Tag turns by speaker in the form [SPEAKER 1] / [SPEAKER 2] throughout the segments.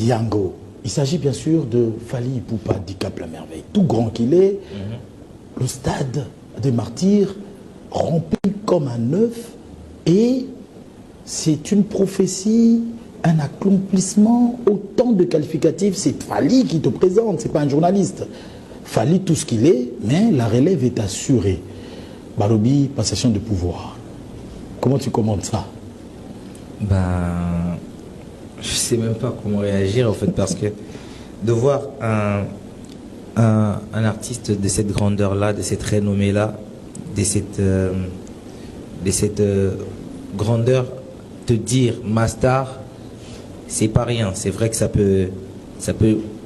[SPEAKER 1] Yango. Il s'agit bien sûr de Fally Ipupa Cap la merveille. Tout grand qu'il est, le stade des martyrs rempli comme un œuf, et c'est une prophétie, un accomplissement, autant de qualificatifs. C'est Fally qui te présente, c'est pas un journaliste. Fally tout ce qu'il est, mais la relève est assurée. Balobi, passation de pouvoir. Comment tu commentes ça?
[SPEAKER 2] Ben, je sais même pas comment réagir en fait, parce que de voir un artiste de cette grandeur-là, de cette renommée-là, de cette grandeur, te dire ma star, c'est pas rien. C'est vrai que ça peut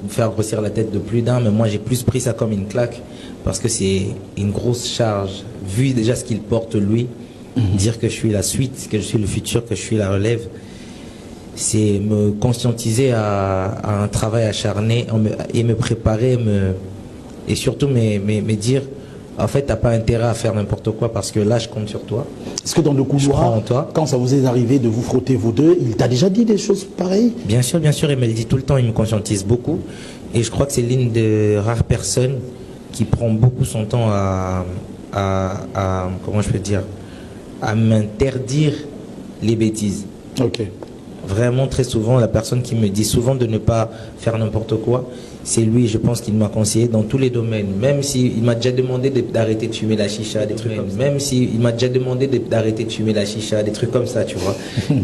[SPEAKER 2] faire grossir la tête de plus d'un, mais moi j'ai plus pris ça comme une claque, parce que c'est une grosse charge, vu déjà ce qu'il porte lui. Dire que je suis la suite, que je suis le futur, que je suis la relève, c'est me conscientiser à un travail acharné et me préparer, et surtout me dire, en fait, t'as pas intérêt à faire n'importe quoi, parce que là, je compte sur toi.
[SPEAKER 1] Est-ce que dans le couloir, quand ça vous est arrivé de vous frotter vous deux, il t'a déjà dit des choses pareilles? Bien sûr, il me le dit tout le temps, il me conscientise beaucoup. Et je crois que c'est l'une des rares personnes qui prend beaucoup son temps à comment je peux dire, à m'interdire les bêtises. Ok. Vraiment, très souvent, la personne qui me dit souvent de ne pas faire n'importe quoi, c'est lui. Je pense qu'il m'a conseillé dans tous les domaines. Même s'il m'a déjà demandé d'arrêter de fumer la chicha, des trucs comme ça. Même s'il m'a déjà demandé d'arrêter de fumer la chicha, des trucs comme ça, tu vois.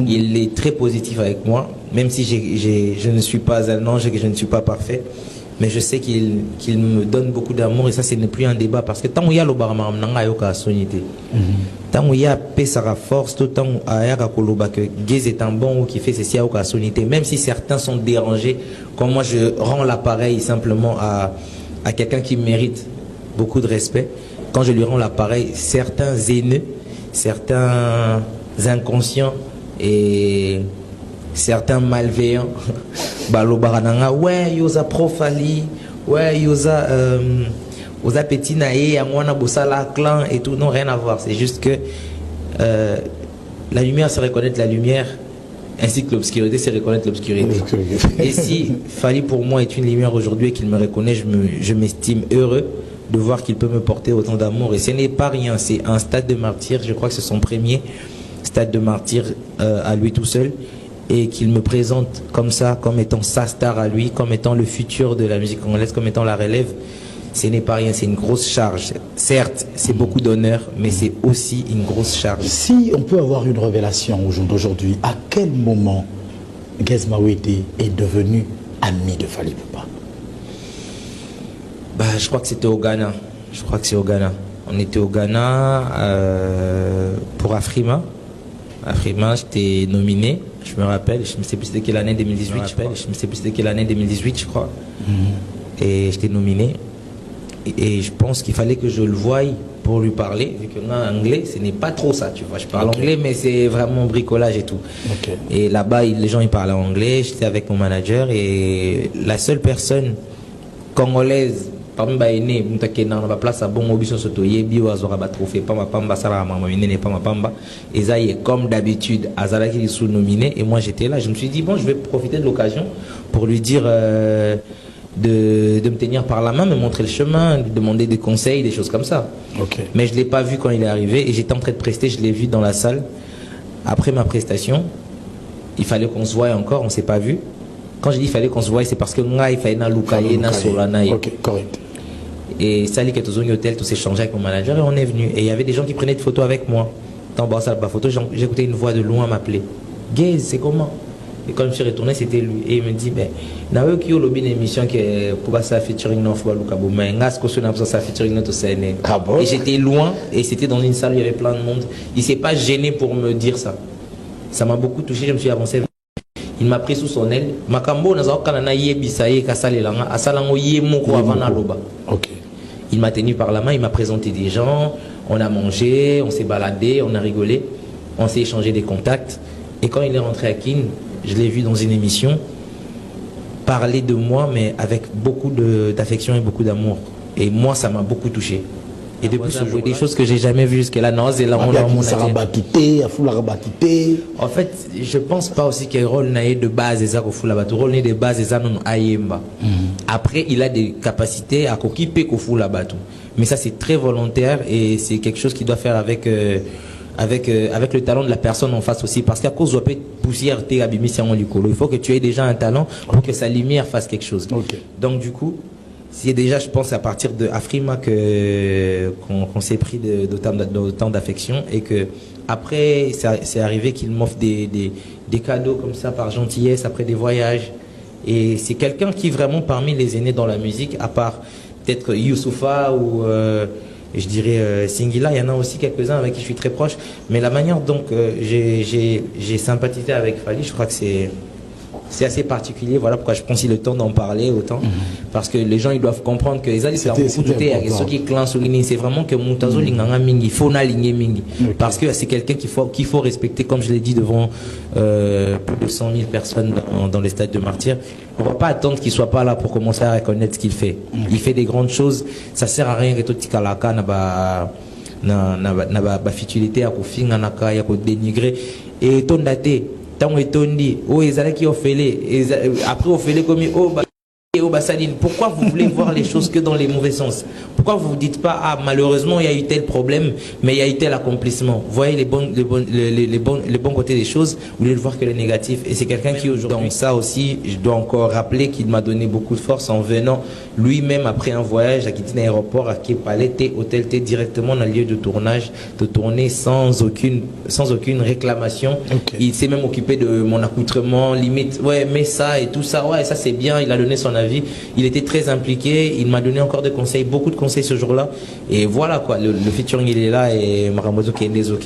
[SPEAKER 1] Il est très positif avec moi, même si je ne suis pas un ange et que je ne suis pas parfait. Mais je sais qu'il me donne beaucoup d'amour, et ça, ce n'est plus un débat, parce que tant qu'il y a le barama, tant qu'il y a Pessara force, tout tant que Gez est un bon ou qui fait ceci à sonité, même si certains sont dérangés, comme moi je rends l'appareil simplement à quelqu'un qui mérite beaucoup de respect, quand je lui rends l'appareil, certains haineux, certains inconscients et certains malveillants, balobarananga, ouais, yosa profali, ouais, yosa petit naïe, amwana bosala clan et tout, non, rien à voir. C'est juste que la lumière, c'est reconnaître la lumière, ainsi que l'obscurité, c'est reconnaître l'obscurité. Et si Fally pour moi est une lumière aujourd'hui et qu'il me reconnaît, je m'estime heureux de voir qu'il peut me porter autant d'amour. Et ce n'est pas rien, c'est un stade de martyr. Je crois que c'est son premier stade de martyr à lui tout seul. Et qu'il me présente comme ça, comme étant sa star à lui, comme étant le futur de la musique congolaise, comme étant la relève, ce n'est pas rien, c'est une grosse charge. Certes, c'est beaucoup d'honneur, mais c'est aussi une grosse charge. Si on peut avoir une révélation aujourd'hui, à quel moment Gez Mawete est devenu ami de Fally Ipupa? Bah, je crois que c'était au Ghana. Je crois que c'est au Ghana. On était au Ghana pour Afrima. Afrima, j'étais nominé. Je me rappelle, je ne sais plus c'était quelle année 2018, je me sais plus c'était quelle année 2018, je crois. Et j'étais nominé. Et je pense qu'il fallait que je le voie pour lui parler, vu que là, en anglais, ce n'est pas trop ça, tu vois. Je parle anglais, mais c'est vraiment bricolage et tout. Et là-bas, les gens, ils parlaient anglais. J'étais avec mon manager, et la seule personne congolaise, parmi les aînés, dans la place à bon obiso soto yebi ou azora ba trophée pas ma pamba sala mama n'est pas ma pamba, et ça y est, comme d'habitude Azala qui est sous-nominé, et moi j'étais là. Je me suis dit bon, je vais profiter de l'occasion pour lui dire de me tenir par la main, me montrer le chemin, lui demander des conseils, des choses comme ça. Mais je l'ai pas vu quand il est arrivé, et j'étais en train de prester. Je l'ai vu dans la salle après ma prestation. Il fallait qu'on se voie encore, on s'est pas vu. Quand je dis il fallait qu'on se voie, c'est parce que il fallait na lukaye na solana. Correct. Et Sali qui est au hôtel, tout s'est changé avec mon manager, et on est venu. Et il y avait des gens qui prenaient des photos avec moi. Dans la photo, j'écoutais une voix de loin m'appeler. Gez, c'est comment? Et quand je suis retourné, c'était lui. Et il me dit, ben, n'avez qui lobby une émission qui est pour passer featuring non fois Lukabo, mais ngas ko na ça featuring notre scène. Et j'étais loin, et c'était dans une salle où il y avait plein de monde. Il s'est pas gêné pour me dire ça. Ça m'a beaucoup touché, je me suis avancé. Il m'a pris sous son aile. Makambo naza kana yebisaye kasalelanga asalango yemoko avant na loba. Il m'a tenu par la main, il m'a présenté des gens, on a mangé, on s'est baladé, on a rigolé, on s'est échangé des contacts. Et quand il est rentré à Kin, je l'ai vu dans une émission parler de moi, mais avec beaucoup d'affection et beaucoup d'amour. Et moi, ça m'a beaucoup touché.
[SPEAKER 2] Et depuis ce jour, des choses que j'ai jamais vues jusque-là. Non, c'est là, en fait, je pense pas aussi qu'il y a un rôle de base et ça au fout là-bas. Le rôle de base et ça non aïemba. Après, il a des capacités à s'occuper au fout là-bas tout. Mais ça, c'est très volontaire et c'est quelque chose qu'il doit faire avec le talent de la personne en face aussi. Parce qu'à cause de la poussière, il faut que tu aies déjà un talent pour que sa lumière fasse quelque chose.
[SPEAKER 3] Okay.
[SPEAKER 2] Donc, du coup, c'est déjà, je pense, à partir de Afrima qu'on s'est pris d'autant d'affection et que après, c'est arrivé qu'il m'offre des cadeaux comme ça par gentillesse après des voyages. Et c'est quelqu'un qui vraiment parmi les aînés dans la musique, à part peut-être Youssoufa ou je dirais Singila, il y en a aussi quelques-uns avec qui je suis très proche. Mais la manière dont j'ai sympathisé avec Fally, je crois que c'est assez particulier. Voilà pourquoi je prends si le temps d'en parler autant. Parce que les gens, ils doivent comprendre que les alliés, c'est vraiment que Moutazo Linganga Mingi, Fona Lingé Mingi. Parce que c'est quelqu'un qu'il faut respecter, comme je l'ai dit, devant plus de 100 000 personnes dans les stades de martyrs. On ne va pas attendre qu'il soit pas là pour commencer à reconnaître ce qu'il fait. Il fait des grandes choses. Ça sert à rien que tout tikalaka na futilité à kofinga naka ya ko dénigrer et ton daté tant etondi oh ezalaki ofele après ofele comme oh Bassaline, pourquoi vous voulez voir les choses que dans les mauvais sens? Pourquoi vous ne dites pas ah malheureusement il y a eu tel problème mais il y a eu tel accomplissement? Vous voyez les bons côtés des choses, vous voulez le voir que les négatifs. Et c'est quelqu'un qui aujourd'hui, donc ça aussi je dois encore rappeler qu'il m'a donné beaucoup de force en venant lui-même après un voyage à quitter l'aéroport à Képalé, hôtel T directement dans le lieu de tournage, de tourner sans aucune réclamation. Okay. Il s'est même occupé de mon accoutrement limite, ouais mais ça et tout ça, ouais ça c'est bien, il a donné son avis. Il était très impliqué, il m'a donné encore des conseils, beaucoup de conseils ce jour-là. Et voilà quoi, le featuring il est là et Maramozo qui est désolé.